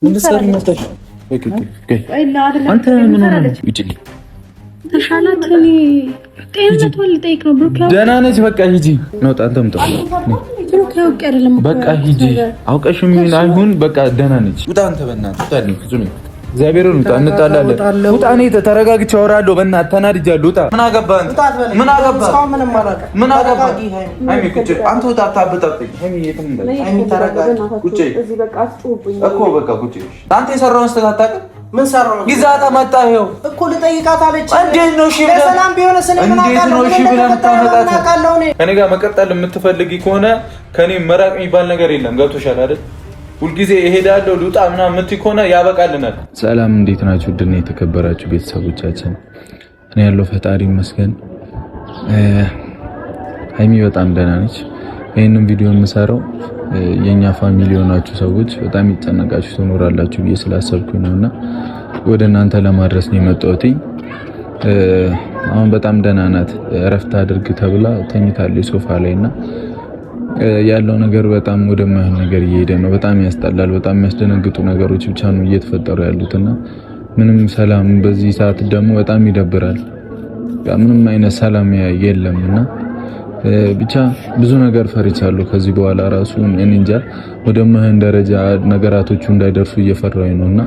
እንደሰሪ መጣሽ። አንተ ምን ሆነህ? ተሻላት። እኔ ጤንነቷን ልጠይቅ ነው። ብሩክ ደህና ነች። በቃ ሂጂ ነው። አንተም ተው። ብሩክ ያውቅ አይደለም። በቃ ሂጂ። አውቀሽም ይሁን አይሁን በቃ ደህና ነች። ውጣ አንተ በእናትህ ውጣልኝ። ፍጹም እግዚአብሔርን ውጣ። እንጣላለን። ውጣ። እኔ ተረጋግቼ አወራለሁ። በእናትህ ተናድጃለሁ። ውጣ። ምን አገባህ? ምን አገባህ? ምን አገባህ? ሃይሚ ቁጭ። አንተ ውጣ። አታበጣብኝ። ሃይሚ የትም እንዳለ ሃይሚ ተረጋጋ። ቁጭ እዚህ በቃ አስጮህብኝ እኮ በቃ ቁጭ። አንተ የሰራውን ስተት አታውቅም። ምን ሰራው? ይዛታ መጣ። ይኸው እኮ ልጠይቃት አለች። እንዴት ነው? እሺ ብለህ ሰላም ቢሆንስ እኔ ምን አውቃለሁ? እሺ ብለህ ታመጣት። ከኔ ጋር መቀጠል የምትፈልጊ ከሆነ ከኔ መራቅ የሚባል ነገር የለም። ገብቶሻል አይደል? ሁልጊዜ እሄዳለሁ ልውጣ ምናምን የምትይ ከሆነ ያበቃልናል። ሰላም፣ እንዴት ናችሁ? ድና የተከበራችሁ ቤተሰቦቻችን፣ እኔ ያለው ፈጣሪ ይመስገን። ሃይሚ በጣም ደህና ነች። ይህንን ቪዲዮ የምሰራው የኛ ፋሚሊ የሆናችሁ ሰዎች በጣም ይጨነቃችሁ ትኖራላችሁ ብዬ ስላሰብኩኝ ነውና ወደ እናንተ ለማድረስ ነው የመጣሁት። አሁን በጣም ደህና ናት። እረፍት አድርግ ተብላ ተኝታለች ሶፋ ላይና ያለው ነገር በጣም ወደማይሆን ነገር እየሄደ ነው። በጣም ያስጠላል። በጣም የሚያስደነግጡ ነገሮች ብቻ ነው እየተፈጠሩ ያሉትና ምንም ሰላም፣ በዚህ ሰዓት ደግሞ በጣም ይደብራል። ምንም አይነት ሰላም የለምና ብቻ ብዙ ነገር ፈርቻለሁ። ከዚህ በኋላ ራሱ እኔ እንጃ ወደማይሆን ደረጃ ነገራቶቹ እንዳይደርሱ እየፈራሁኝ ነውና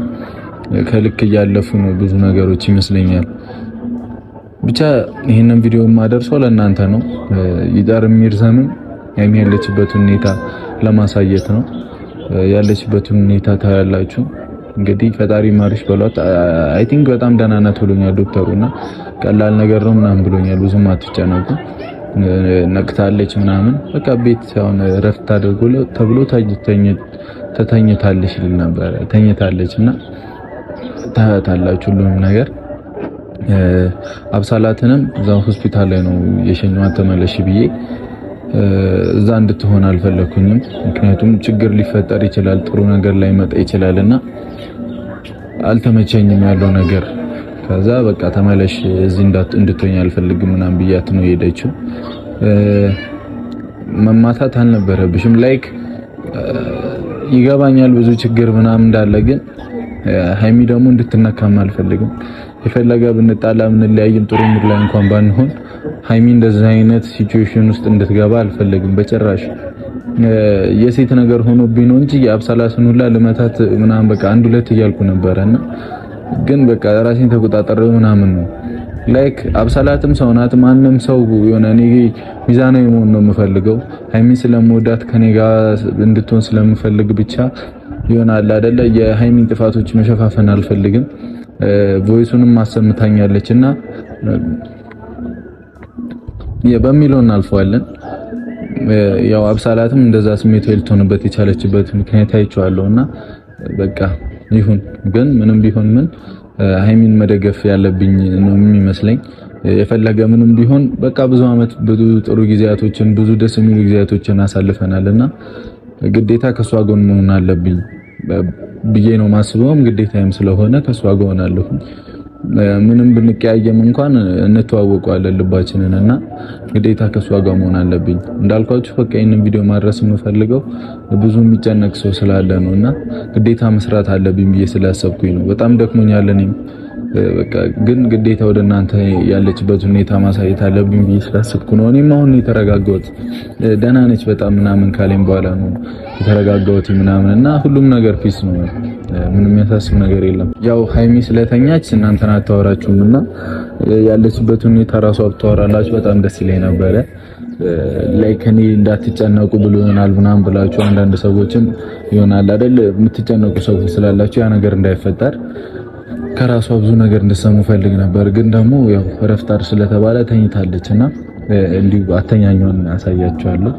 ከልክ እያለፉ ነው ብዙ ነገሮች ይመስለኛል። ብቻ ይሄንን ቪዲዮ ማደርሰው ለእናንተ ነው። ይዳርም ይርዘምም ሃይሚ ያለችበትን ሁኔታ ለማሳየት ነው። ያለችበትን ሁኔታ ታያላችሁ። እንግዲህ ፈጣሪ ማርሽ በሏት። አይ ቲንክ በጣም ደህና ናት ብሎኛል ዶክተሩና ቀላል ነገር ነው ምናምን ብሎኛል። ብዙም አትጨነቁ፣ ነቅታለች ምናምን በቃ ቤት አሁን ረፍት አድርጎ ተብሎ ተተኝታለች ይል ነበር። ተኝታለችና ታያታላችሁ ሁሉንም ነገር። አብሳላትንም እዛው ሆስፒታል ላይ ነው የሸኘኋት ተመለሽ ብዬ እዛ እንድትሆን አልፈለኩኝም። ምክንያቱም ችግር ሊፈጠር ይችላል፣ ጥሩ ነገር ላይ መጣ ይችላልና አልተመቸኝም ያለው ነገር። ከዛ በቃ ተመለሽ እዚህ እንድትሆኝ አልፈልግም ምናምን ብያት ነው የሄደችው። መማታት አልነበረብሽም። ላይክ ይገባኛል ብዙ ችግር ምናምን እንዳለ፣ ግን ሃይሚ ደግሞ እንድትነካም አልፈልግም። የፈለገ ብንጣላ ብንለያይም ጥሩ ሙድ ላይ እንኳን ባንሆን ሃይሚ እንደዚህ አይነት ሲቹዌሽን ውስጥ እንድትገባ አልፈልግም በጭራሽ። የሴት ነገር ሆኖብኝ ነው እንጂ የአብሳላስን ሁላ ልመታት ምናምን በቃ አንድ ሁለት እያልኩ ነበርና ግን በቃ ራሴን ተቆጣጣሪው ምናምን ነው። ላይክ አብሳላትም ሰው ናት። ማንም ሰው የሆነ እኔ ሚዛናዊ መሆን ነው የምፈልገው። ሃይሚ ስለምወዳት ከኔ ጋር እንድትሆን ስለምፈልግ ብቻ ይሆናል አይደለ? የሃይሚን ጥፋቶች መሸፋፈን አልፈልግም። ቮይሱንም አሰምታኛለችና በሚለው እናልፈዋለን። ያው አብሳላትም እንደዛ ስሜት ልትሆንበት የቻለችበት ምክንያት አይቼዋለሁና በቃ ይሁን። ግን ምንም ቢሆን ምን ሃይሚን መደገፍ ያለብኝ ነው የሚመስለኝ። የፈለገ ምንም ቢሆን በቃ ብዙ አመት ብዙ ጥሩ ጊዜያቶችን ብዙ ደስ የሚሉ ጊዜያቶችን አሳልፈናልና ግዴታ ከሷ ጎን መሆን አለብኝ ብዬ ነው ማስበውም ግዴታዬም ስለሆነ ከሷ ጎን ሆናለሁ። ምንም ብንቀያየም እንኳን እንተዋወቀዋለን ልባችንን እና ግዴታ ከሷ ጋር መሆን አለብኝ። እንዳልኳችሁ በቃ ይሄንን ቪዲዮ ማድረስ የምፈልገው ብዙ የሚጨነቅ ሰው ስላለ ነውና ግዴታ መስራት አለብኝ ብዬ ስላሰብኩኝ ነው። በጣም ደክሞኛል እኔም በቃ ግን ግዴታ ወደ እናንተ ያለችበት ሁኔታ ማሳየት አለብኝ ብዬ ስላሰብኩ ነው። እኔም አሁን የተረጋጋሁት ደህና ነች በጣም ምናምን ካለኝ በኋላ ነው የተረጋጋሁት ምናምንና ሁሉም ነገር ፒስ ነው። ምንም ያሳስብ ነገር የለም። ያው ሃይሚ ስለተኛች እናንተን አታወራችሁምና ያለችበት ሁኔታ ራሷ ብታወራላችሁ በጣም ደስ ይለኝ ነበረ። ላይክ እኔ እንዳትጨነቁ ብሎናል ምናምን ብላችሁ አንዳንድ ሰዎችም ይሆናል አይደል የምትጨነቁ ሰዎች ስላላችሁ ያ ነገር እንዳይፈጠር ከራሷ ብዙ ነገር እንድሰሙ ፈልግ ነበር። ግን ደግሞ ያው ረፍታር ስለተባለ ተኝታለችና እንዲሁ አተኛኛውን አሳያችኋለሁ።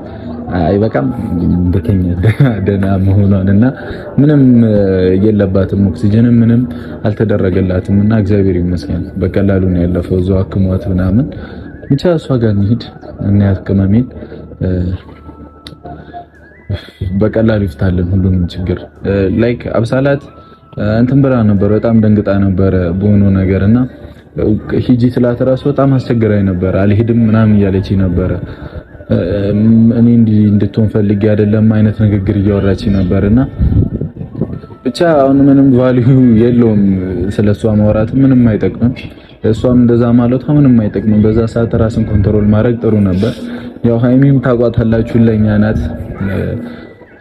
አይበቃም በተኛ ደህና መሆኗንና ምንም የለባትም ኦክሲጅንም ምንም አልተደረገላትምና እግዚአብሔር ይመስገን በቀላሉ ነው ያለፈው። እዛው አክሟት ምናምን ብቻ እሷ ጋር እንሂድ እና ያክመሚን በቀላሉ ይፍታልን ሁሉንም ችግር። ላይክ አብሳላት እንትን ብላ ነበር፣ በጣም ደንግጣ ነበር በሆነ ነገርና ሂጂ ስላት ራሱ በጣም አስቸግራኝ ነበር። አልሄድም ምናምን እያለች ነበር። እኔ እንድትሆን ፈልጌ አይደለም አይነት ንግግር እያወራች ነበርና ብቻ አሁን ምንም ቫልዩ የለውም ስለሷ ማውራት ምንም አይጠቅምም። እሷም እንደዛ ማለቷ ምንም አይጠቅምም። በዛ ሰዓት ራስን ኮንትሮል ማድረግ ጥሩ ነበር። ያው ሃይሚም ታቋታላችሁ ለኛ ናት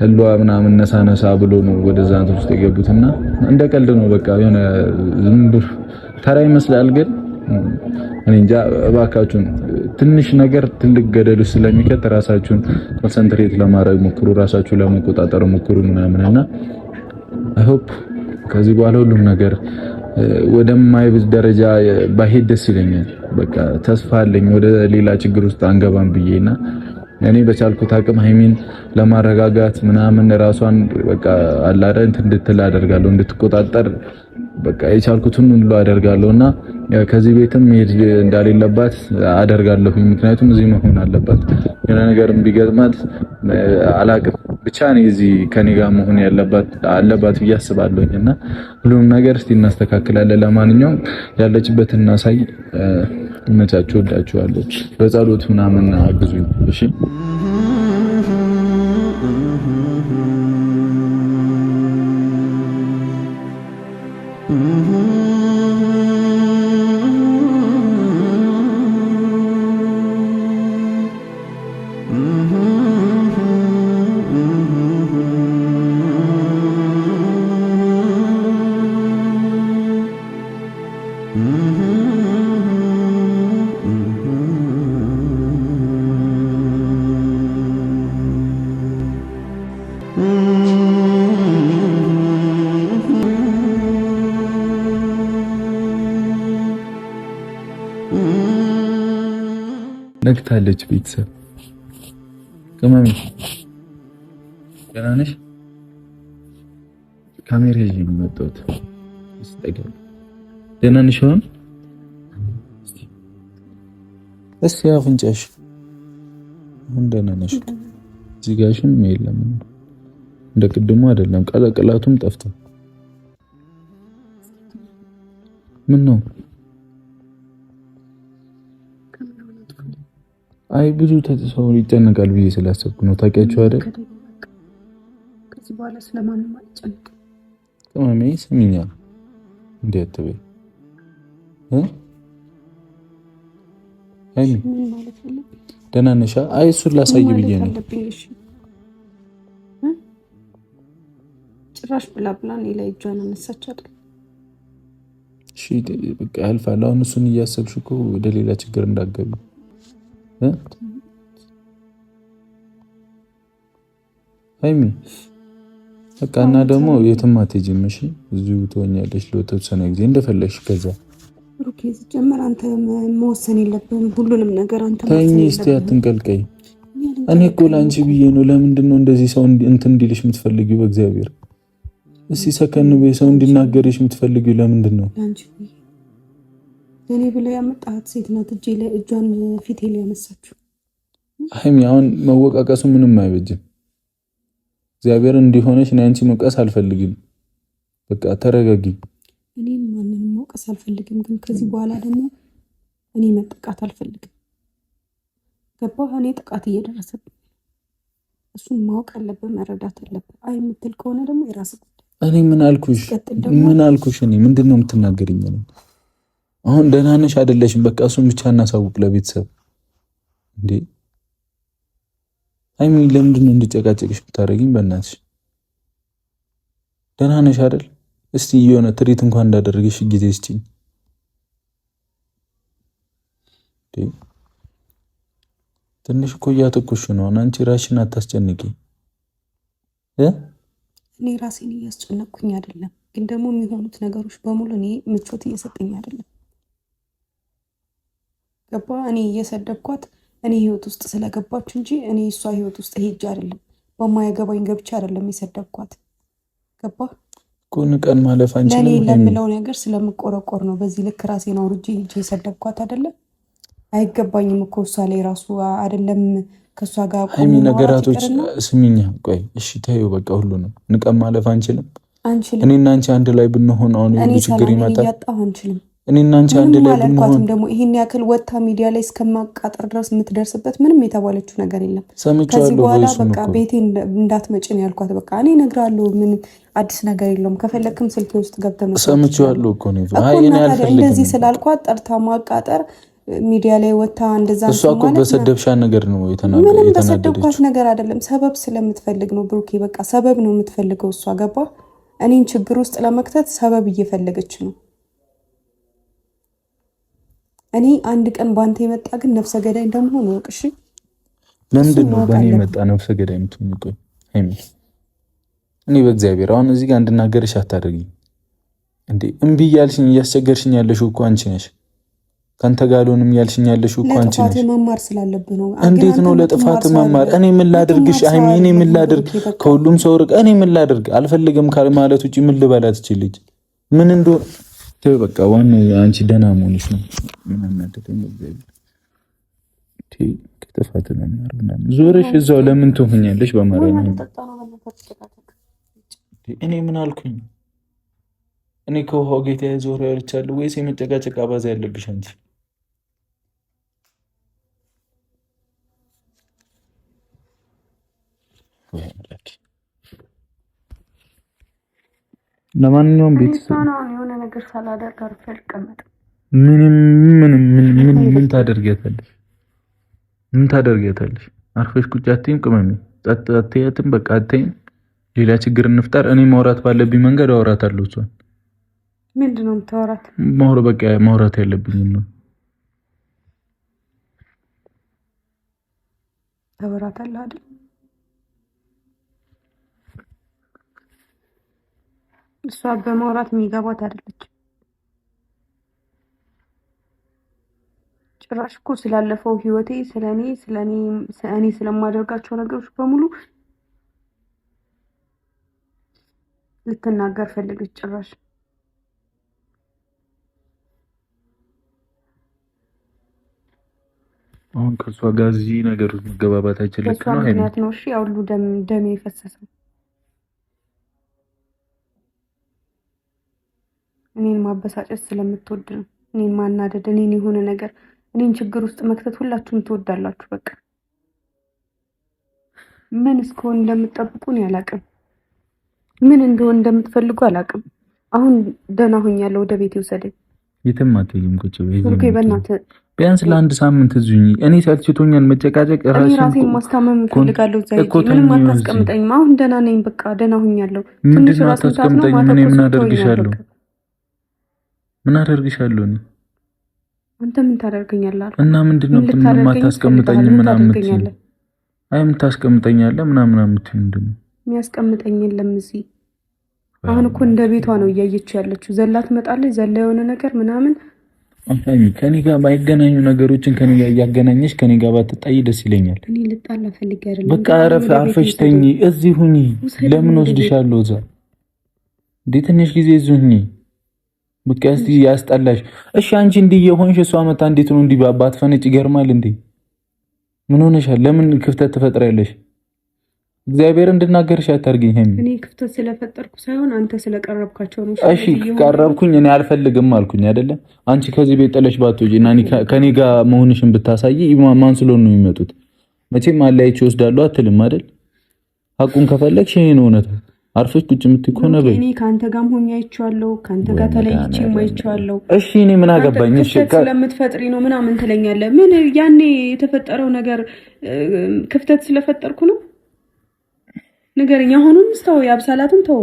ህሏ ምናምን ነሳ ብሎ ነው ወደዛ እንትን ውስጥ የገቡትና እንደ ቀልድ ነው በቃ የሆነ ዝም ብሎ ተራ ይመስላል። ግን እኔ እንጃ እባካችሁን ትንሽ ነገር ትልቅ ገደል ውስጥ ስለሚከት ራሳችሁን ኮንሰንትሬት ለማድረግ ሞክሩ፣ ራሳችሁን ለመቆጣጠር ሞክሩ ምናምንና አይ ሆፕ ከዚህ በኋላ ሁሉም ነገር ወደማይብዝ ደረጃ ባሄድ ደስ ይለኛል። በቃ ተስፋ አለኝ ወደ ሌላ ችግር ውስጥ አንገባም ብዬና እኔ በቻልኩት አቅም ሃይሚን ለማረጋጋት ምናምን ራሷን በቃ አላረ እንድትል አደርጋለሁ፣ እንድትቆጣጠር በቃ የቻልኩትን ሁሉ አደርጋለሁና ከዚህ ቤትም መሄድ እንዳሌለባት አደርጋለሁ። ምክንያቱም እዚህ መሆን አለባት። የሆነ ነገርም ቢገጥማት አላቅም ብቻ ነው እዚህ ከኔ ጋር መሆን አለባት ብዬ አስባለሁና ሁሉም ነገር እስቲ እናስተካክላለን። ለማንኛውም ያለችበትን እናሳይ። መቻችሁ ወዳችኋለሁ። በጸሎት ምናምን አግዙኝ እሺ። ነግታለች። ቤተሰብ ቅመም ገና ነሽ? ካሜራ ይዤ ነው የመጣሁት። እስቲ ደህና ነሽ? እስቲ አፍንጫሽ አሁን ደህና ነሽ? እዚህ ጋርሽም የለም እንደ ቅድሙ አይደለም። ቀለቀላቱም ጠፍቷል። ምን ነው? አይ ብዙ ሰው ይጨነቃል ብዬ ስላሰብኩ ነው። ታውቂያቸው አይደል? ከዚህ በኋላ ስለማንም አልጨነቅም። ቅመሜ ስሚኛ፣ እንዴት አትበይ አይ ምን ማለት ነው? ደህና ነሽ? አይ እሱን ላሳይ ብዬ ነው። ጭራሽ ብላ እኔ ላይ እጇን አነሳች አይደል? እሺ በቃ ያልፋል። አሁን እሱን እያሰብሽ እኮ ወደ ሌላ ችግር እንዳትገቢ ሃይሚ በቃ። እና ደግሞ የትም አትሄጂም እሺ? እዚሁ ትሆኛለሽ ለተወሰነ ጊዜ እንደፈለግሽ። ከዛ ሩኬ ጀመር አንተ መወሰን የለብህም ሁሉንም ነገር አንተ ተኝ እስቲ አትንቀልቀይ። እኔ እኮ ላንቺ ብዬ ነው። ለምንድን ነው እንደዚህ ሰው እንትን እንዲልሽ የምትፈልጊው? በእግዚአብሔር እስቲ ሰከን በይ። ሰው እንዲናገርሽ የምትፈልጊው ለምንድን ነው? ላንቺ እኔ ብለው ያመጣት ሴት ናት እጄ ላይ እጇን ፊቴ ላይ ያነሳችው። ሃይሚ አሁን መወቃቀሱ ምንም አይበጅም። እግዚአብሔር እንዲሆነሽ ነው። አንቺ መውቀስ አልፈልግም። በቃ ተረጋጊ። እኔም ማንንም መውቀስ አልፈልግም፣ ግን ከዚህ በኋላ ደግሞ እኔ መጠቃት አልፈልግም። ገባህ? እኔ ጥቃት እየደረሰብኝ እሱን ማወቅ አለብህ፣ መረዳት አለብህ። አይ የምትል ከሆነ ደግሞ የራስህ ጉዳይ። እኔ ምን አልኩሽ? እኔ ምንድነው የምትናገሪኝ ነው? አሁን ደህና ነሽ አይደለሽም? በቃ እሱን ብቻ እናሳውቅ ለቤተሰብ እንዴ። ሃይሚ ለምንድን ነው እንድጨቃጨቅሽ ብታረጊኝ? በእናትሽ ደህና ነሽ አይደል? እስቲ የሆነ ትሪት እንኳን እንዳደረግሽ ጊዜ እስቲ ትንሽ እኮ እያተኩሽ ነው። አንቺ ራስሽን አታስጨንቂ። እኔ ራሴን እያስጨነቅኩኝ አይደለም፣ ግን ደግሞ የሚሆኑት ነገሮች በሙሉ እኔ ምቾት እየሰጠኝ አይደለም። ገባ? እኔ እየሰደብኳት እኔ ህይወት ውስጥ ስለገባች እንጂ እኔ እሷ ህይወት ውስጥ ሄጄ አይደለም፣ በማያገባኝ ገብቼ አይደለም የሰደብኳት። ገባ? ኮን ቀን ማለፍ አንችልም። ለኔ ለምለው ነገር ስለምቆረቆር ነው በዚህ ልክ ራሴን አውርጄ ሄጄ የሰደብኳት አይደለም። አይገባኝም እኮ እሷ ላይ ራሱ አይደለም ከሷ ጋር ሃይሚ ነገራቶች ስሚኛ፣ ቆይ እሺ ተይው በቃ። ሁሉ ነው ንቀን ማለፍ አንችልም። እኔና አንቺ አንድ ላይ ብንሆን አሁን ይሄ ችግር ይመጣል። ያጣው አንችልም። እኔና አንቺ አንድ ላይ ብንሆን ደግሞ ይሄን ያክል ወጣ ሚዲያ ላይ እስከማቃጠር ድረስ የምትደርስበት ምንም የተባለችው ነገር የለም። ከዚህ በኋላ በቃ ቤቴ እንዳትመጪ ነው ያልኳት። በቃ እኔ እነግራለሁ፣ ምን አዲስ ነገር የለውም። ከፈለክም ስልኬ ውስጥ ገብተህ መስማት ሰምቼዋለሁ እኮ ነው። አይ እኔ አልፈልግም እንደዚህ ስላልኳት ጠርታ ማቃጠር ሚዲያ ላይ ወጣ እንደዛ ነው። እሷ እኮ በሰደብሻ ነገር ነው የተናገረው። ምንም በሰደብኳት ነገር አይደለም። ሰበብ ስለምትፈልግ ነው ብሩኬ። በቃ ሰበብ ነው የምትፈልገው እሷ። ገባ? እኔን ችግር ውስጥ ለመክተት ሰበብ እየፈለገች ነው። እኔ አንድ ቀን ባንተ የመጣ ግን ነፍሰ ገዳይ እንደምሆን ወቅሽ። ለምንድን ነው በእኔ የመጣ ነፍሰ ገዳይ የምትሆኝ? ቆይ ሃይሚ፣ እኔ በእግዚአብሔር አሁን እዚህ ጋር እንድናገርሽ አታደርጊኝ እንዴ? እምቢ እያልሽኝ እያስቸገርሽኝ ያለሽው እኮ አንቺ ነሽ። ካንተ ጋር አልሆንም እያልሽኝ ያለሽው እኮ አንቺ ነሽ። መማር ስላለብህ ነው። እንዴት ነው ለጥፋት መማር? እኔ ምን ላድርግሽ ሃይሚ? እኔ ምን ላድርግ? ከሁሉም ሰው ርቅ። እኔ ምን ላድርግ? አልፈልግም ማለት ውጪ ምን ልበላት ትችልኝ? ምን እንደሆነ በቃ ዋናው አንቺ ደህና መሆንሽ ነው። ምን አናደደኝ እግዚአብሔር። ከጥፋት መማር ምናምን ዞረሽ እዛው ለምን ትሆኛለሽ? በማርያም እኔ ምን አልኩኝ? እኔ ከውሃው ጌታ ዞር ያልቻለሁ ወይስ የመጨቃጨቅ አባዛ ያለብሽ አንቺ? ለማንኛውም ቤተሰብ የሆነ ነገር ሳላደርግ አርፌ አልቀመጥም። ምን ታደርጊያታለሽ? ምን ታደርጊያታለሽ? አርፈሽ ቁጭ አትይም? ቅመሜ ጸጥ አትያትም? በቃ አትይም? ሌላ ችግር እንፍጠር። እኔ ማውራት ባለብኝ መንገድ አወራታለሁ። እሷን ምንድነው የምታወራት? በቃ ማውራት ያለብኝ ነው። ታወራታለህ አይደል? እሷ በማውራት የሚገባት አይደለች። ጭራሽ እኮ ስላለፈው ህይወቴ እኔ ስለማደርጋቸው ነገሮች በሙሉ ልትናገር ፈልገች። ጭራሽ አሁን ከሷ ጋር እዚህ ነገር መገባባት አይችልም ነው። እሺ ያውሉ ደም የፈሰሰው እኔን ማበሳጨት ስለምትወድ ነው። እኔን ማናደድ፣ እኔን የሆነ ነገር እኔን ችግር ውስጥ መክተት ሁላችሁም ትወዳላችሁ። በቃ ምን እስከሆነ እንደምትጠብቁን ያላቅም፣ ምን እንደሆነ እንደምትፈልጉ አላቅም። አሁን ደህና ሆኛለሁ። ወደ ቤት ይውሰደኝ። የትም አትሄጂም። ቁጭ በይ። ኦኬ፣ በእናትህ ቢያንስ ለአንድ ሳምንት እዚሁኝ። እኔ ሰልችቶኛል መጨቃጨቅ። ራሴን ማስታመም እፈልጋለሁ። ምንም አታስቀምጠኝም። አሁን ደህና ነኝ። በቃ ደህና ሆኛለሁ። ትንሽ ራስን ታስቀምጠኝ። ምን አደርግሻለሁ? ምን አደርግሻለሁ? አንተ ምን ታደርገኛለህ? እና ምንድነው የማታስቀምጠኝ? ምናምን አይ የምታስቀምጠኛለህ ምናምን ምንድነው? የሚያስቀምጠኝ የለም እዚህ። አሁን እኮ እንደ ቤቷ ነው እያየችው ያለችው። ዘላ ትመጣለች፣ ዘላ የሆነ ነገር ምናምን። ከኔ ጋር ባይገናኙ ነገሮችን ከኔ ጋር እያገናኘሽ ከኔ ጋር ባትጣይ ደስ ይለኛል። እኔ ልጣላ ፈልጌ አይደለም። በቃ አርፈሽ ተኝ፣ እዚህ ሁኚ። ለምን ወስድሻለሁ እዛ? እንዴ ትንሽ ጊዜ እዚህ ሁኚ። በቃ እስቲ ያስጠላሽ። እሺ አንቺ እንዲህ የሆንሽ እሷ መታ እንዴት ነው እንዲህ ባትፈነጭ? ይገርማል እንዴ! ምን ሆነሻል? ለምን ክፍተት ትፈጥሪያለሽ? እግዚአብሔር እንድናገርሽ አታርጊኝ። እኔ ክፍተት ስለፈጠርኩ ሳይሆን አንተ ስለቀረብካቸው ነው። እሺ ቀረብኩኝ፣ እኔ አልፈልግም አልኩኝ አይደለ? አንቺ ከዚህ ቤት ጥለሽ ባትወጪ እና ከኔ ጋር መሆንሽን ብታሳይ ማን ስለሆነ ነው የሚመጡት? መቼም አለያይቼ ወስዳለሁ አትልም አይደል? ሐቁን ከፈለግሽ ይሄ ነው እውነታው። አርፈሽ ቁጭ የምትይ ከሆነ በይ። እኔ ካንተ ጋር ሆኜ አይቼዋለሁ፣ ካንተ ጋር ተለይቼም አይቼዋለሁ። እሺ እኔ ምን አገባኝ? እሺ ስለምትፈጥሪ ነው ምናምን ትለኛለህ። ምን ያኔ የተፈጠረው ነገር ክፍተት ስለፈጠርኩ ነው? ንገረኝ። አሁንም ተው፣ ያብሳላትም ተው።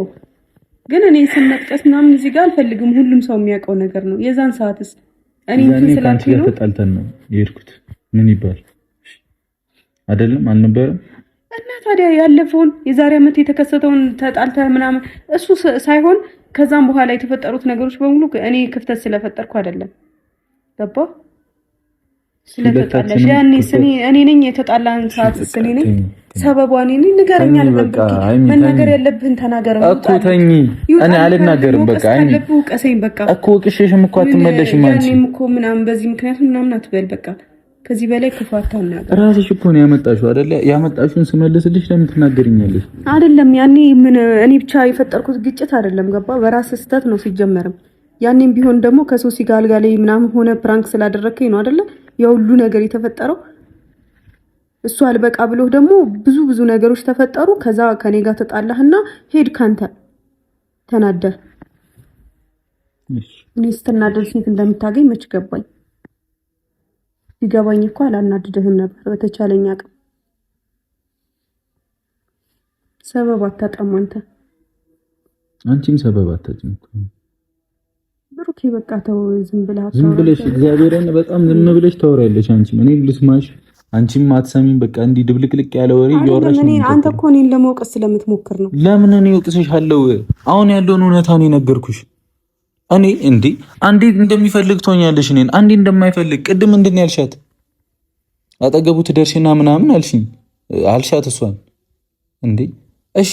ግን እኔ ስንመጥቀስ ምናምን እዚህ ጋር አልፈልግም። ሁሉም ሰው የሚያውቀው ነገር ነው። የዛን ሰዓትስ እኔ እንትን ስላልኩኝ ነው ተጣልተን ነው የሄድኩት። ምን ይባል አይደለም አልነበረም? እና ታዲያ ያለፈውን የዛሬ ዓመት የተከሰተውን ተጣልተህ ምናምን እሱ ሳይሆን ከዛም በኋላ የተፈጠሩት ነገሮች በሙሉ እኔ ክፍተት ስለፈጠርኩ አይደለም። ገባ? ስለተጣላሽ ያኔ እኔ ነኝ የተጣላን ሰዓት እኔ ነኝ ሰበቧ እኔ ነኝ። ንገረኝ። መናገር ያለብህን ተናገር እኮ ተኝ። እኔ አልናገርም። በቃ አይደለም ቀሰኝ። በቃ እኮ ቅሽሽም እኮ አትመለሽም አንቺ። እኔም እኮ ምናምን በዚህ ምክንያት ምናምን አትበል። በቃ ከዚህ በላይ ክፉ አታናገር። ራስሽ እኮ ነው ያመጣሽው አይደለ? ያመጣሽውን ስመልስልሽ ለምን ትናገሪኛለሽ? አይደለም ያኔ ምን እኔ ብቻ የፈጠርኩት ግጭት አይደለም። ገባ? በራስ ስህተት ነው ሲጀመርም። ያኔም ቢሆን ደግሞ ከሶሲ ጋር አልጋ ላይ ምናምን ሆነ ፕራንክ ስላደረከኝ ነው አይደለ የሁሉ ነገር የተፈጠረው። እሱ አልበቃ ብሎ ደግሞ ብዙ ነገሮች ተፈጠሩ። ከዛ ከኔ ጋር ተጣላህና ሄድ ካንተ ተናደ። እኔ ስትናደድ ሴት እንደምታገኝ መች ገባኝ። ሲገባኝ እኮ አላናድድህም ነበር። በተቻለኝ አቅም ሰበብ አታጣም አንተ። አንቺም ሰበብ አታጭም ብሩኬ። በቃ ተው፣ ዝም ብለሽ እግዚአብሔርን በጣም ዝም ብለሽ ታወሪያለሽ። አንቺም እኔ ልስማሽ፣ አንቺም አትሰሚም። በቃ እንዲህ ድብልቅልቅ ያለ ወሬ እያወራሽ ነው። አንተ እኮ እኔን ለመውቀስ ስለምትሞክር ነው። ለምን እኔ ወቅስሻለሁ? አሁን ያለውን እውነታ ነው የነገርኩሽ። እኔ እንዴ አንዴ እንደሚፈልግ ትሆኛለሽ፣ እኔን አንዴ እንደማይፈልግ። ቅድም ምንድን ነው ያልሻት? አጠገቡ ትደርሽና ምናምን አልሻት እሷን እንዴ። እሺ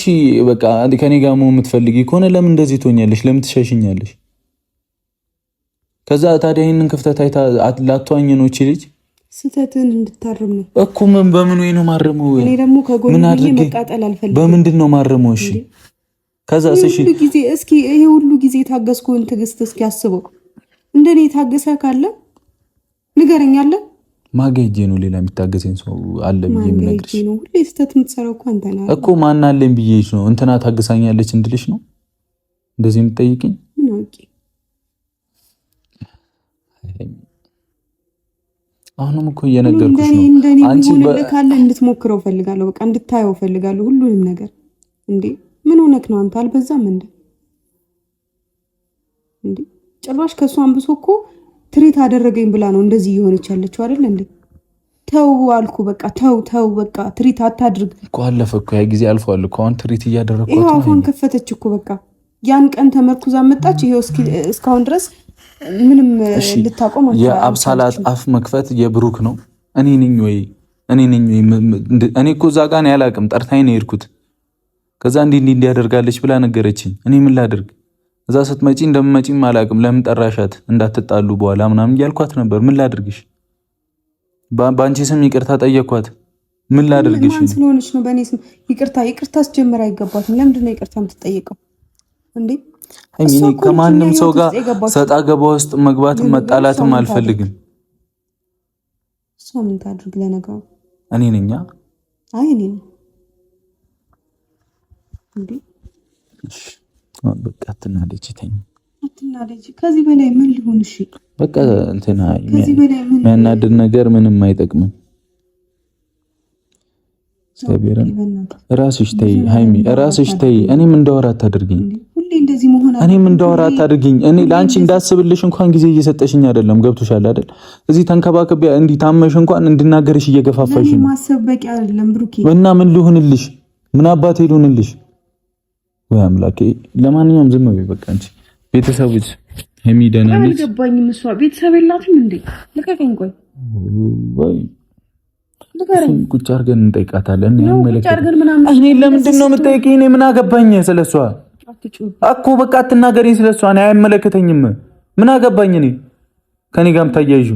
በቃ ከኔ ጋር መሆን የምትፈልጊ ከሆነ ለምን እንደዚህ ትሆኛለሽ? ለምን ትሸሽኛለሽ? ከዛ ታዲያ ይሄንን ክፍተት አይታ ላቷኝ ነው እቺ ልጅ። ስተትን እንድታርም ነው እኮ። ምን በምን ወይ ነው ማረመው? እኔ ደግሞ ከጎን መቃጠል አልፈልግም። በምንድን ነው ማረመው? እሺ ከዛ ሁሉ ጊዜ እስኪ ይሄ ሁሉ ጊዜ ታገስኩን ትግስት እስኪ አስበው። እንደኔ ታገሰ ካለ ንገረኝ አለ ማገጄ ነው። ሌላ የሚታገሰኝ ሰው አለ ብዬ ምነግርሽ ነው። ሁሌ ስተት የምትሰራው እኮ አንተ ነህ እኮ። ማን አለኝ ብዬሽ ነው እንትና ታገሳኛለች እንድልሽ ነው እንደዚህ የምትጠይቂኝ? ምን አውቄ። አሁንም እኮ እየነገርኩሽ ነው። አንቺ ካለ እንድትሞክረው ፈልጋለሁ። በቃ እንድታየው ፈልጋለሁ ሁሉንም ነገር። እንዴ ምን ሆነክ ነው አንተ? አልበዛም እንዴ? ጭራሽ ከሷ አንብሶ እኮ ትሪት አደረገኝ ብላ ነው እንደዚህ እየሆነች ያለችው አይደል እንዴ? ተው አልኩ በቃ ተው በቃ ትሪት አታድርግ እኮ። አለፈ እኮ ያ ጊዜ አልፏል እኮ። አሁን ትሪት እያደረኩት ነው። ይሄው አሁን ከፈተች እኮ በቃ ያን ቀን ተመርኩዛ መጣች። ይሄው እስካሁን ድረስ ምንም ልታቆም አልቻለች። የአብሳላት አፍ መክፈት የብሩክ ነው። እኔ ነኝ ወይ እኔ እኮ እዛ ጋር ነው ያላቅም ጠርታኝ ነው የሄድኩት። ከዛ እንዲህ ያደርጋለች ብላ ነገረችኝ። እኔ ምን ላድርግ? እዛ ስትመጪ እንደምመጪም አላቅም። ለምን ጠራሻት? እንዳትጣሉ በኋላ ምናምን እያልኳት ነበር። ምን ላድርግሽ? በአንቺ ስም ይቅርታ ጠየኳት። ምን ላድርግሽ? ማን ስለሆነች ነው በእኔ ስም ይቅርታ አስጀምር? አይገባትም። ለምንድን ነው ይቅርታ የምትጠየቀው እንዴ? እኔ ከማንም ሰው ጋር ሰጣ ገባ ውስጥ መግባትም መጣላትም አልፈልግም። እሷ ምን ታድርግ ለነገሩ? እኔ ነኝ። አይ እኔ ነኝ እንዴ? እሺ በቃ አትናደጂ፣ ተኝ አትናደጂ። ከዚህ በላይ ምን ሊሆን? እሺ በቃ እንትና የሚያናድድ ነገር ምንም አይጠቅምም። ሰቢራን ራስሽ ተይ፣ ሃይሚ ራስሽ ተይ። እኔም እንዳወራ አታድርጊኝ። ሁሌ እንደዚህ መሆን አለ። እኔም እንዳወራ አታድርጊኝ። እኔ ለአንቺ እንዳስብልሽ እንኳን ጊዜ እየሰጠሽኝ አይደለም። ገብቶሻል አይደል? እዚህ ተንከባከቢ እንዲህ ታመሽ እንኳን እንድናገርሽ እየገፋፋሽ ነው። ማሰብ በቂ አይደለም ብሩኬ። እና ምን ልሁንልሽ? ምን አባቴ ልሁንልሽ? ወይ አምላኬ። ለማንኛውም ዝም በይ በቃ። አንቺ ቤተሰቦች ሃይሚ ደህና ነች? አልገባኝም። እሷ ቤተሰብ የላትም እንዴ? ልቀቀኝ። ቆይ ወይ ቁጭ አድርገን እንጠይቃታለን። እኔ ለምንድን ነው የምጠይቂኝ? እኔ ምን አገባኝ ስለሷ እኮ። በቃ አትናገሪኝ ስለሷ። እኔ አይመለከተኝም። ምን አገባኝ? እኔ ከኔ ጋርም ታያይዙ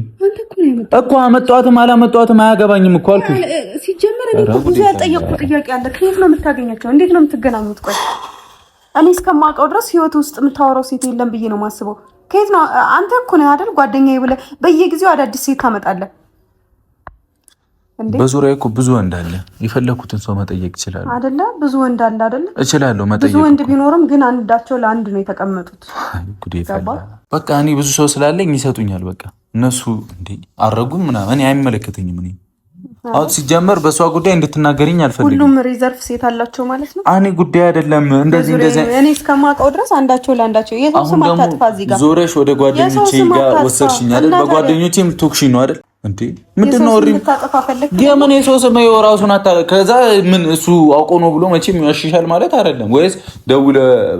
እኮ አመጣኋትም አላመጣኋትም አያገባኝም እኮ አልኩሽ። ሲጀመር እኔ ብዙ ያልጠየቅኩት ጥያቄ አለ። ከየት ነው የምታገኛቸው? እንዴት ነው የምትገናኙት? ቆይ እኔ እስከማውቀው ድረስ ህይወት ውስጥ የምታወራው ሴት የለም ብዬ ነው የማስበው። ከየት ነው? አንተ እኮ ነህ አይደል ጓደኛዬ ብለህ በየጊዜው አዳዲስ ሴት ታመጣለህ። በዙሪያ እኮ ብዙ ወንድ አለ። የፈለኩትን ሰው መጠየቅ ይችላል አይደለ? ብዙ ወንድ አለ አይደለ? እችላለሁ መጠየቅ። ብዙ ወንድ ቢኖርም ግን አንዳቸው ለአንድ ነው የተቀመጡት። በቃ እኔ ብዙ ሰው ስላለኝ ይሰጡኛል። በቃ እነሱ እንዴ አረጉም ምናምን እኔ አይመለከተኝም። እኔ አሁን ሲጀመር በሷ ጉዳይ እንድትናገሪኝ አልፈልግም። ሁሉም ሪዘርቭ ሴት አላቸው ማለት ነው። እኔ ጉዳይ አይደለም እንደዚህ እኔ እስከማውቀው ድረስ አንዳቸው ለአንዳቸው የሰው ስም አታጥፋ። እዚህ ጋር ዞረሽ ወደ ጓደኞቼ ጋር ወሰድሽኝ አይደል? በጓደኞቼም ቶክሽኝ ነው አይደል? እንዴ ምንድነው? የምን የሰው ስም የራሱን ከዛ ምን እሱ አውቆ ነው ብሎ መቼም ያሽሻል ማለት አይደለም። ወይስ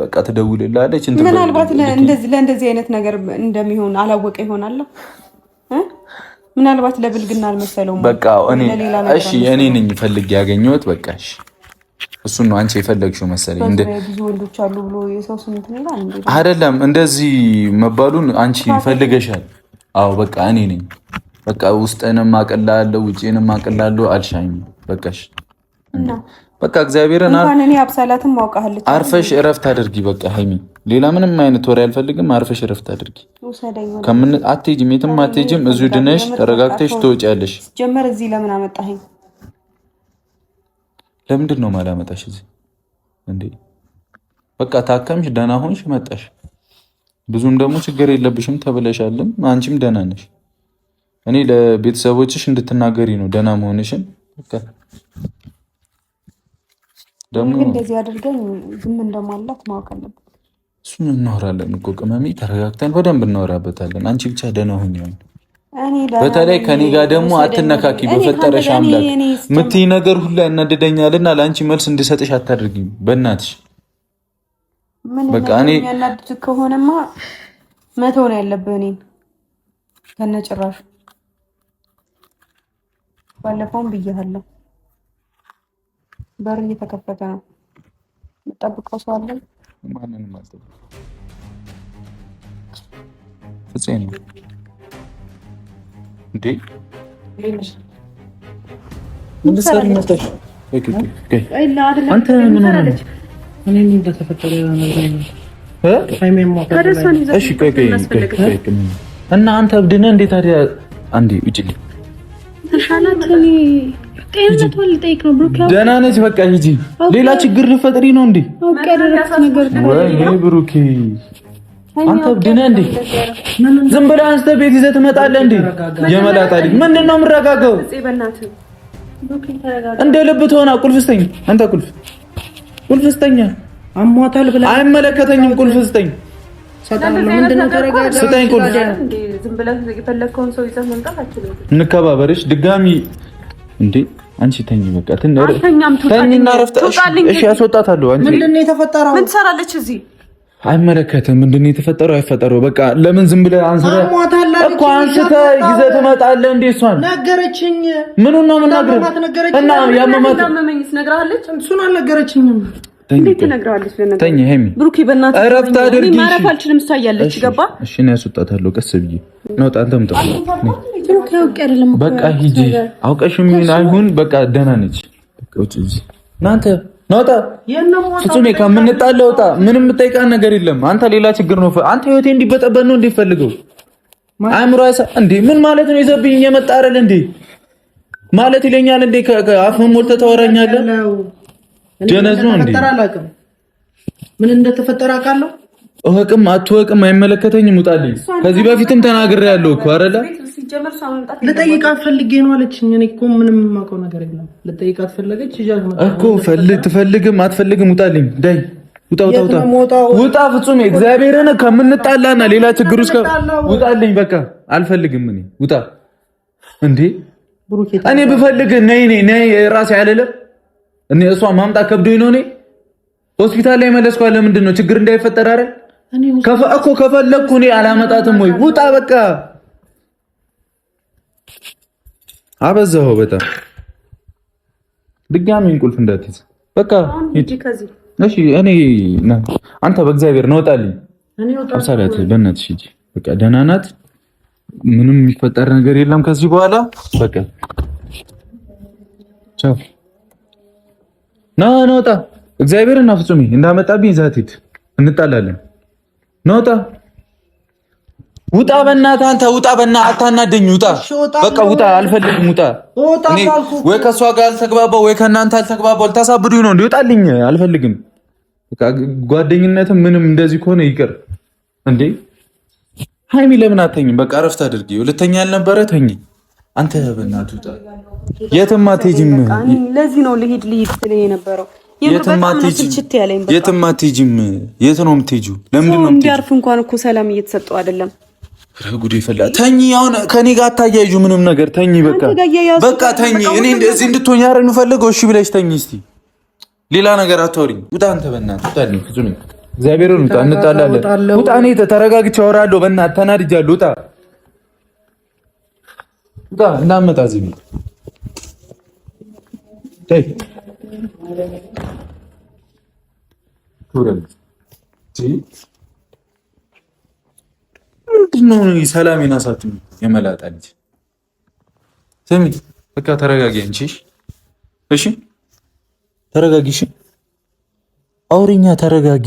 በቃ ትደውልልሃለች እንትን ምናልባት ለእንደዚህ አይነት ነገር እንደሚሆን አላወቀ ይሆናል። ምናልባት ለብልግና አልመሰለውም። በቃ እሺ እኔ ነኝ ፈልጌ ያገኘሁት። በቃ እሺ እሱን ነው አንቺ የፈለግሽው መሰለኝ። እንደ ብዙ ወንዶች አሉ ብሎ የሰው ስም ትነግራ አይደለም እንደዚህ መባሉን አንቺ ፈልገሻል። አዎ በቃ እኔ ነኝ። በቃ ውስጥንም አቀላለሁ ውጪንም አቀላለሁ አልሻኝ። በቃሽ በቃ እግዚአብሔርን እንኳን እኔ አብሳላትም ማውቃለች። አርፈሽ እረፍት አድርጊ። በቃ ሃይሚ ሌላ ምንም አይነት ወሬ አልፈልግም። አርፈሽ እረፍት አድርጊ። አትሄጂም፣ የትም አትሄጂም። እዚሁ ድነሽ ተረጋግተሽ ትወጪያለሽ። ጀመር እዚህ ለምን አመጣኸኝ? ለምንድን ነው ማላመጣሽ እዚህ እንዴ? በቃ ታከምሽ፣ ደህና ሆንሽ፣ መጣሽ። ብዙም ደግሞ ችግር የለብሽም ተብለሻልም። አንቺም ደህና ነሽ። እኔ ለቤተሰቦችሽ እንድትናገሪ ነው ደህና መሆንሽን። በቃ ደግሞ እንደዚህ አድርገን ዝም እንደማላት ማወቅ አለበት። እሱን እናወራለን እኮ ቅመሜ፣ ተረጋግተን በደንብ እናወራበታለን። አንቺ ብቻ ደህና ሁኚ። በተለይ ከኔ ጋር ደግሞ አትነካኪ። በፈጠረሽ አምላክ ምትይ ነገር ሁሉ ያናደደኛልና ለአንቺ መልስ እንድሰጥሽ አታድርጊኝ በእናትሽ። በቃ እኔ ያናድድ ከሆነማ መተው ነው ያለብህ እኔን ከነጭራሹ። ባለፈውም ብዬሃለሁ፣ በር እየተከፈተ ነው። የምጠብቀው ሰው አለ? ማንንም አልጠብቅም። ፍፄ ነው እንዴ? ምን ሰር መጣሽ? አንተ ምን ሆነህ? እኔ ምን እንደተፈጠረ እና አንተ እብድ ነህ እንዴ ታዲያ? አንዴ ውጪልኝ። ደህና ነች። በቃ ሂጂ። ሌላ ችግር ልፈጥሪ ነው እንዴ? ወይኔ ብሩኬ፣ አንተ እብድ ነህ እንዴ? ዝም ብለህ አንስተህ ቤት ይዘህ ትመጣለህ እንዴ? የመላጣ ልጅ ምንድን ነው የምረጋጋው? እንደ ልብ ትሆና። ቁልፍ ስጠኝ አንተ። ቁልፍ ስጠኝ። አሟታል ብለህ አይመለከተኝም። ቁልፍ ስጠኝ። ስጠኝ ቁልፍ። ዝም ብለህ የፈለግከውን ሰው ይዘህ መምጣት አትችልም። እንከባበርሽ ድጋሚ እንዴ? አንቺ ተኝ በቃ ተኝና ረፍት። እሺ ያስወጣታለሁ። አንቺ ምንድን ነው የተፈጠረው? ምን ትሰራለች እዚህ? አይመለከትም። ምንድን ነው የተፈጠረው? አይፈጠረው። በቃ ለምን ዝም ብለህ አንስተህ እኮ አንስተህ ይዘህ ትመጣለህ እንዴ? እሷን ነገረችኝ። ምኑን ነው የምናገረው? እና ያመማት ነግራለች። እሱን አልነገረችኝም። እንዴት ትነግራለች? ተኝ ሄሚ፣ ብሩኬ በእናትህ እረፍት አድርጊ። ማረፍ አልችልም። ታያለች። ገባ? እሺ ነው ያስወጣታለሁ። ቀስ ብዬ ነው። አንተም ተው። ብሩኬ አውቄ አይደለም። በቃ ሂጂ። አውቀሽም ይሁን አይሁን በቃ ደህና ነች። በቃ ውጪ። እናንተ ናውጣ። ፍጹሜ ከምንጣለው ወጣ። ምንም የምጠይቃን ነገር የለም። አንተ ሌላ ችግር ነው። አንተ ህይወቴ እንዲበጠበጥ ነው እንዲፈልገው አእምሮ አይሳ እንዴ? ምን ማለት ነው? ይዘብኝ የመጣ አይደል እንዴ ማለት ይለኛል እንዴ? ከአፍህም ሞልተህ ታወራኛለህ። ጀነዝ ነው እንዴ? ምን እንደተፈጠረ አውቃለሁ። እወቅም አትወቅም አይመለከተኝም። ውጣልኝ። ከዚህ በፊትም ተናግሬያለሁ እኮ አይደለ? ልጠይቃት ፈልጌ ነው አለችኝ። እኔ እኮ ምንም የማውቀው ነገር የለም። ልጠይቃት ፈለገች እኮ። ትፈልግም አትፈልግም ውጣልኝ። ዳይ ውጣ ፍጹም። እግዚአብሔርን ከምንጣላና ሌላ ችግር ውስጥ ውጣልኝ። በቃ አልፈልግም። እኔ ውጣ እንዴ። እኔ ብፈልግ ነይ ራሴ አይደለም እኔ እሷ ማምጣት ከብዶኝ ነው። እኔ ሆስፒታል ላይ መለስኳት። ለምንድን ነው ችግር እንዳይፈጠር አይደል? እኮ ከፈለግኩ እኔ አላመጣትም ወይ? ውጣ በቃ። አበዛኸው በጣም። ድጋሚ ቁልፍ እንዳትይዝ በቃ ሂድ። እሺ እኔ አንተ በእግዚአብሔር ነው ውጣልኝ። አብሳላት በእናትሽ ሂጂ። በቃ ደህና ናት። ምንም የሚፈጠር ነገር የለም ከዚህ በኋላ በቃ ቻው። ናውጣ። እግዚአብሔርን እና ፍጹሜ እንዳመጣብኝ ዛት ሂድ። እንጣላለን። ናውጣ። ውጣ በእናትህ አንተ ውጣ። በእናትህ አታናደኝ። ውጣ በቃ ውጣ። አልፈልግም። ውጣ። እኔ ወይ ከሷ ጋር አልተግባባው ወይ ከእናንተ አልተግባባው። ልታሳብዱኝ ነው እንዴ? ውጣልኝ። አልፈልግም። በቃ ጓደኝነትም ምንም እንደዚህ ከሆነ ይቅር እንዴ። ሃይሚ ለምን አተኝም? በቃ እረፍት አድርጊ። ሁለተኛ ያልነበረ ተኝ። አንተ በእናትህ ውጣ። የትም አትሄጂም። ለዚህ ነው ልሂድ ስለኝ የነበረው። የትም አትሄጂም። የት ነው የምትሄጂው? ለምንድን ነው እንዲያርፍ እንኳን እኮ ሰላም እየተሰጠው አይደለም። ጉዴ ፈላ። ተኝ። አሁን ከኔ ጋር አታያይዙ ምንም ነገር። ተኝ በቃ ተኝ። እኔ እንደዚህ እንድትሆኝ አይደል የምፈልገው? እሺ ብለሽ ተኝ እስቲ። ሌላ ነገር አታወሪኝ። ውጣ አንተ በእናትህ ውጣልኝ። ፍጹም እግዚአብሔርን ውጣ። እንጣላለን። ውጣ። እኔ ተረጋግቼ አወራለሁ። በእናትህ ተናድጃለሁ። ውጣ ውጣ። እንዳትመጣ እዚህ ቤት ተይ። ምንድን ነው ሰላም የናሳችሁ የመላጣ ልጅ? ስሚ በቃ ተረጋጊ አንቺ። እሺ ተረጋጊሽ። አውሪኛ ተረጋጊ።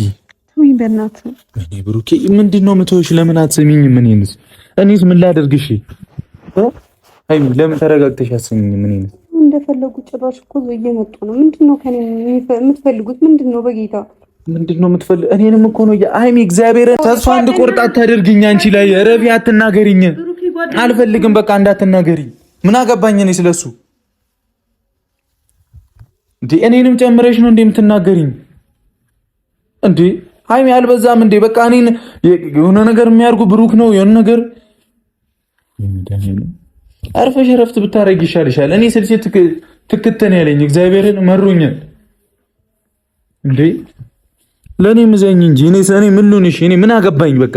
ተውኝ በእናትህ። እኔ ብሩኬ ምንድነው የምትወሽ? ለምን አትሰሚኝም? እኔስ ምን ላደርግሽ? አይ ለምን ተረጋግተሽ አትሰሚኝም? እንደፈለጉ ጭራሽ እኮ እየመጡ ነው። ምንድነው ከኔ የምትፈልጉት? ምንድነው በጌታ ምንድነው የምትፈልግ? እኔንም እኮ ነው አይሚ፣ እግዚአብሔርን ተስፋ እንድቆርጥ አታደርግኝ። አንቺ ላይ ረቢ አትናገሪኝ። አልፈልግም፣ በቃ እንዳትናገሪ። ምን አገባኝ እኔ ስለሱ? እንዴ እኔንም ጨምረሽ ነው እንደምትናገሪኝ እንዴ? አይሚ አልበዛም እንዴ? በቃ እኔን የሆነ ነገር የሚያርጉ ብሩክ ነው የሆነ ነገር አርፈሽ ረፍት ብታረጊ ይሻልሻል። እኔ ስልሴ ትክተን ያለኝ እግዚአብሔርን መሩኛል እንዴ። ለኔ ምዘኝ እንጂ እኔ ምን ልሁንሽ? እኔ ምን አገባኝ? በቃ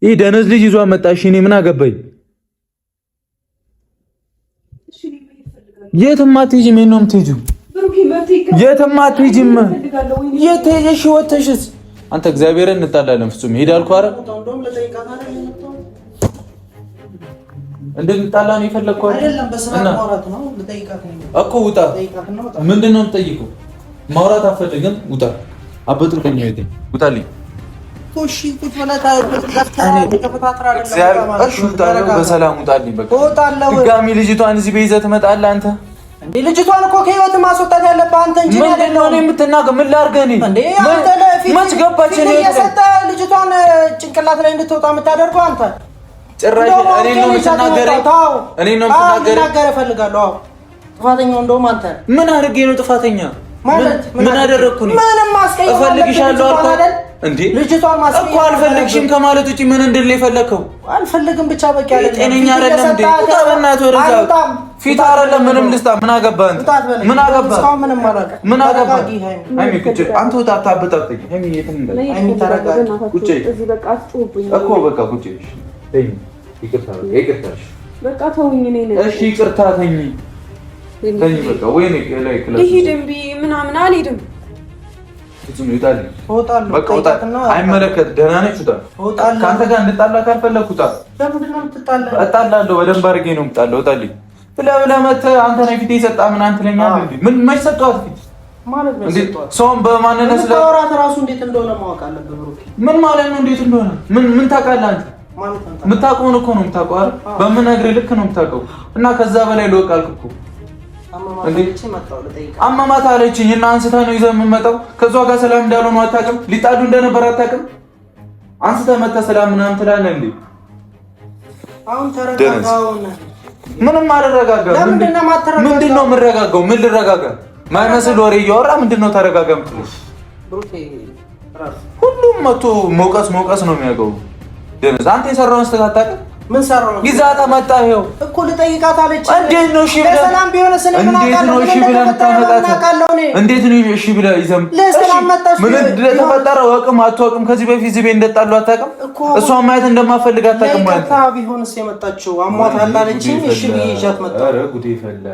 ይሄ ደነዝ ልጅ ይዟ መጣሽ። እኔ ምን አገባኝ? የትም አትሄጂም። የት ነው የምትሄጂው? የትም አትሄጂም። የት ሄደሽ ወተሽስ? አንተ እግዚአብሔርን እንጣላለን። ፍጹም ሄዳልኩ። ኧረ እንድንጣላ ነው የፈለግከው አይደለም? በስርዓት ማውራት ነው። ልጠይቃት ነው እኮ። ውጣ። ምንድን ነው የምትጠይቀው? ማውራት አትፈልግም? ውጣ። አበጥልቀኝ ቤቴ ውጣልኝ። እሺ ቁጭ ብለህ በሰላም ውጣልኝ። በቃ ድጋሚ ልጅቷን እዚህ በይዘህ ትመጣለህ አንተ። እንዴ ልጅቷን እኮ ከህይወት ማስወጣት ያለብህ አንተ እንጂ አይደለም። እኔ የምትናገር ምን ላድርግ? እኔ እንዴ አንተ ለፊት ገባች ነው የሰጠህ ልጅቷን ጭንቅላት ላይ እንድትወጣ የምታደርገው አንተ። ጭራሽ እኔ ነው የምትናገረኝ? እኔ ነው የምትናገረኝ? ልናገር እፈልጋለሁ። አዎ ጥፋተኛው እንደውም አንተ። ምን አድርጌ ነው ጥፋተኛ? ምን አደረኩ? ምንም አስቀየም እፈልግሻለሁ አልኳት እንዴ። ልጅቷን ማስቀየም እኮ አልፈልግሽም ከማለት ውጪ ምን እንድል የፈለከው? አልፈልግም ብቻ በቃ ያለ ጤነኛ አይደለም እንዴ? ተበናት ወረዛ ፊት አይደለም ምንም ልስታ። ምን አገባ አንተ? ምን አገባ? ምንም አላውቅም። ምን አገባ? አይሚ ቁጭ አንተ ወጣ አታበጣጥኝ። አይሚ የትም እንደ አይሚ ተረጋጋ። ቁጭ እዚህ በቃ አትጮህብኝ እኮ በቃ ቁጭ። እሺ ይቅርታሽ በቃ ተውኝ። እኔ ነኝ እሺ ይቅርታ ተኝ በቃ ወይኔ ላይ ክላስ ልሂድም ምናምን አልሄድም። ፍጹም ይውጣል። በቃ ወጣና አይመለከት። ደህና ነች። ውጣ። ከአንተ ጋር እንድጣላ ካልፈለኩ ውጣ። ለምንድን ነው የምትጣላው? እጣላለሁ። በደንብ አድርጌ ነው የምጣለው። ውጣልኝ ብለህ መተህ አንተ ነህ ፊት የሰጣህ ምናምን ትለኛለህ እንዴ? ምን መች ሰጠኋት ፊት ማለት ነው? ሰውን በማንነት ስለወራት ራሱ እንዴት እንደሆነ ማወቅ አለብህ ብሩክ። ምን ማለት ነው እንዴት እንደሆነ? ምን ታውቃለህ አንተ? የምታውቀውን እኮ ነው የምታውቀው አይደል? በምነግርህ ልክ ነው የምታውቀው እና ከዛ በላይ ልወቅ አልክ እኮ። አማማት አለችኝ እና አንስተህ ነው ይዘህ የምመጣው። ከሷ ጋር ሰላም እንዳልሆኑ አታውቅም? ሊጣሉ እንደነበር አታውቅም? አንስተህ መተህ ሰላም ምናምን ትላለህ እንዴ? አሁን ተረጋጋው። ምንም አልረጋጋም። ምንድን ነው የምረጋጋው? ምን ልረጋጋ? ማይመስል ወሬ እያወራ ምንድን ነው ተረጋጋ የምትለው? ሁሉም መቶ መውቀስ ነው የሚያውቀው። ደነዝ አንተ የሰራውን ስህተት አታውቅም? ምን ሰራው? ይዛታ መጣ። ይኸው እኮ ልጠይቃት አለች። እንዴት ነው እሺ ብለህ ለሰላም ቢሆንስ እኔ ምን አውቃለሁ? እንዴት ነው እሺ ብለህ ይዘም ለሰላም መጣሽ? ምን እንደተፈጠረ ወቅም አትወቅም? ከዚህ በፊት እዚህ ቤት እንደጣሉ አታውቅም? እሷን ማየት እንደማፈልግ አታውቅም ማለት ነው። ቢሆንስ የመጣችው አሟታል አለችኝ። እሺ ብዬ ይዣት መጣሁ። ኧረ ጉዴ ፈላ።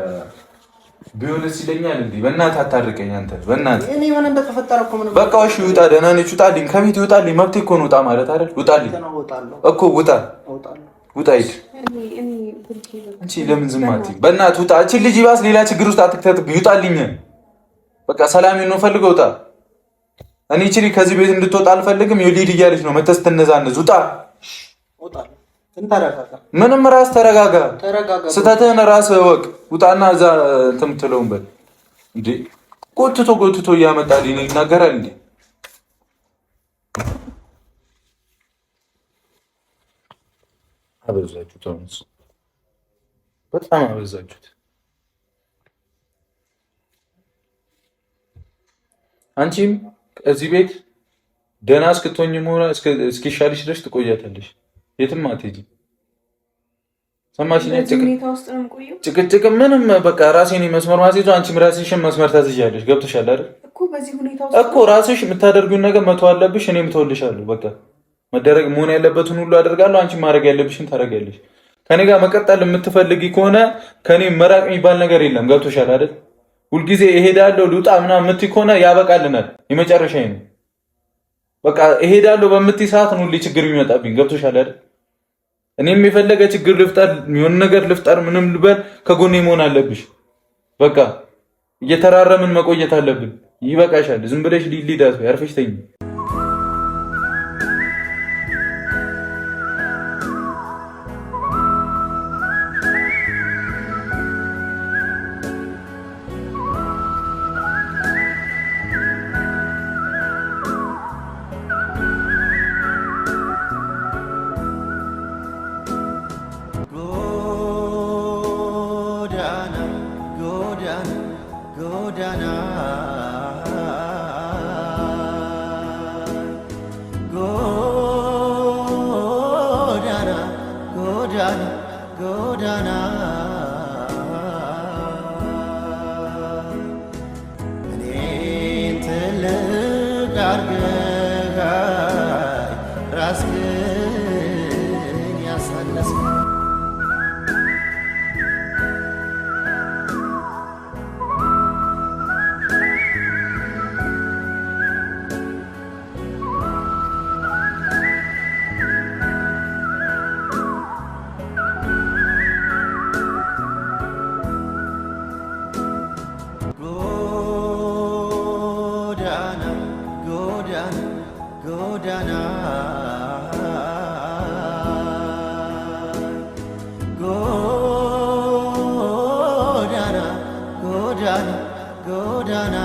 ቢሆንስ ይለኛል እንዴ? በእናትህ አታርቀኝ አንተ በእናትህ። እኔ ምን እንደተፈጠረ እኮ ምን በቃ እሺ ውጣ። ደህና ነች። ውጣልኝ፣ ከቤት ይውጣልኝ። መብቴ እኮ ነው ውጣ ማለት አይደል? ውጣልኝ እኮ ውጣ። ውጣ ሂድ። አንቺ ለምን ዝም አትይም? በእናትህ ውጣ። እቺ ልጅ ይባስ ሌላ ችግር ውስጥ አትክተትብኝ። ይውጣልኝ። በቃ ሰላሜን ነው ፈልገው ውጣ። እኔ እቺ ልጅ ከዚህ ቤት እንድትወጣ አልፈልግም። ይኸውልህ እያለች ነው መተህ ስትነዛነዝ። ውጣ። ምንም ራስ ተረጋጋ። ስተትህን ራስህ እወቅ። ውጣና እዛ እንትን የምትለውን በል እንዴ። ጎትቶ እያመጣልኝ ይናገራል እንዴ? አበዛችሁት። አሁንስ በጣም አበዛችሁት። አንቺም እዚህ ቤት ደህና እስክትሆኝ ሆነ እስኪሻልሽ ድረስ ትቆያታለሽ። የትም አትሄጂም። ሰማሽኝ? ጭቅጭቅ ምንም በቃ ራሴን መስመር ማስይዞ አንቺም ራስሽን መስመር ታስይዣለሽ። ገብቶሻል አይደል? እኮ ራስሽ የምታደርጊውን ነገር መተው አለብሽ። እኔም እተውልሻለሁ። በቃ መደረግ መሆን ያለበትን ሁሉ አደርጋለሁ። አንቺ ማድረግ ያለብሽን ታደርጊያለሽ። ከኔ ጋር መቀጠል የምትፈልጊ ከሆነ ከኔ መራቅ የሚባል ነገር የለም። ገብቶሻል አይደል? ሁልጊዜ እሄዳለሁ ልውጣ ምናምን የምትይ ከሆነ ያበቃልናል። የመጨረሻዬ ነው። በቃ እሄዳለሁ በምትይ ሰዓት ነው ሁሌ ችግር የሚመጣብኝ። ገብቶሻል አይደል? እኔም የፈለገ ችግር ልፍጠር፣ የሆነ ነገር ልፍጠር፣ ምንም ልበል፣ ከጎኔ መሆን አለብሽ። በቃ እየተራረምን መቆየት አለብን። ይበቃሻል። ዝም ብለሽ ሊዳት ያርፈሽ ተኝ። ጎዳና እኔን ትልቅ አድርገህ ራስህን ያሳነስክ ጎዳና ጎዳና ጎዳና ጎዳና